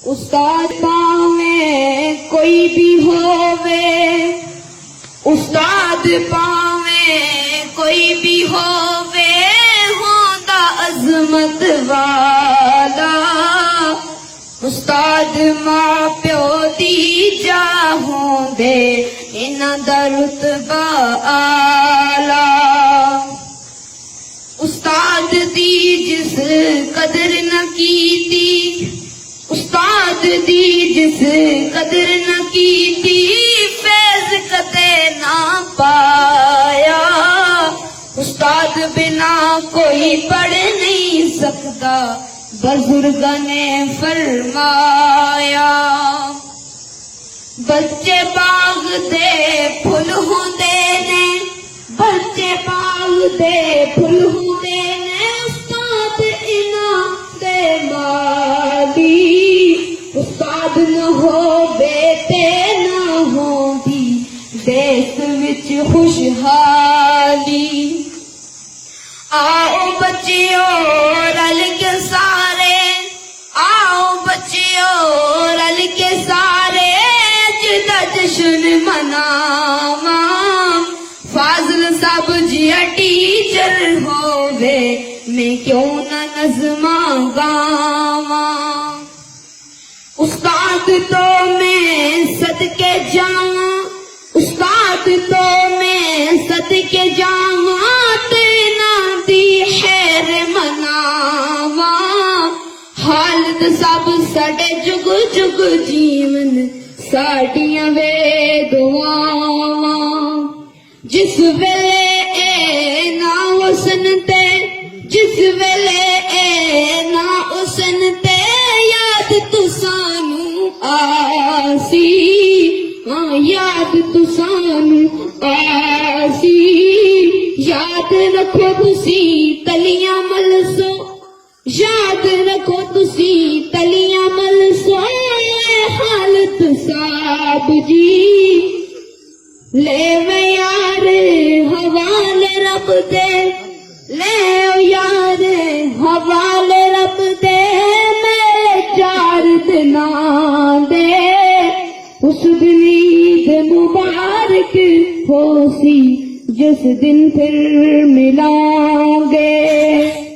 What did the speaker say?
استاد پاویں کوئی بھی ہووے، استاد پاویں کوئی بھی ہووے، ہوندا عظمت والا، استاد ماں پیو دی جا ہوندے انہاں دا رتبہ آلہ، استاد دی جس قدر نہ کیتی، استاد دی جس قدر نہ کیتی، فیض کدے نہ پایا، استاد بنا کوئی پڑھ نہیں سکتا، بزرگاں نے فرمایا، بچے باغ دے پھل ہوندے نے، بچے باغ دے پھل ہوندے نے، استاد انہاں دے مالی، استاد نہ ہو بیٹے نہ ہوندی دیس وچ خوشحالی، آؤ بچیو رل کے سارے، آؤ بچیو رل کے سارے، جدا جشن مناواں، فاضل صاحب جیا ٹیچر ہووے، میں کیوں نہ نظماں گاواں، استاد تو میں صدقے جاواں، استاد تو میں صدقے جاواں، تینا دی خیر مناواں، حالت سب ساڈے جگ جگ جیون ساڈیاں وے دعاواں، جس ویلے اے نا حسن تے، جس ویلے اے نا حسن تے، یاد تسانوں آسی، ہاں یاد تسانوں آسی، یاد رکھو تسی تلیاں ملسو، یاد رکھو تسی تلیاں ملسو، حالت صاحب جی لے وے یار حوالے رب دے، لے یار حوالے رب دے، میرے 4 دناں دے، اس دن عید مبارک ہو سی، جس دن پھر ملیں گے۔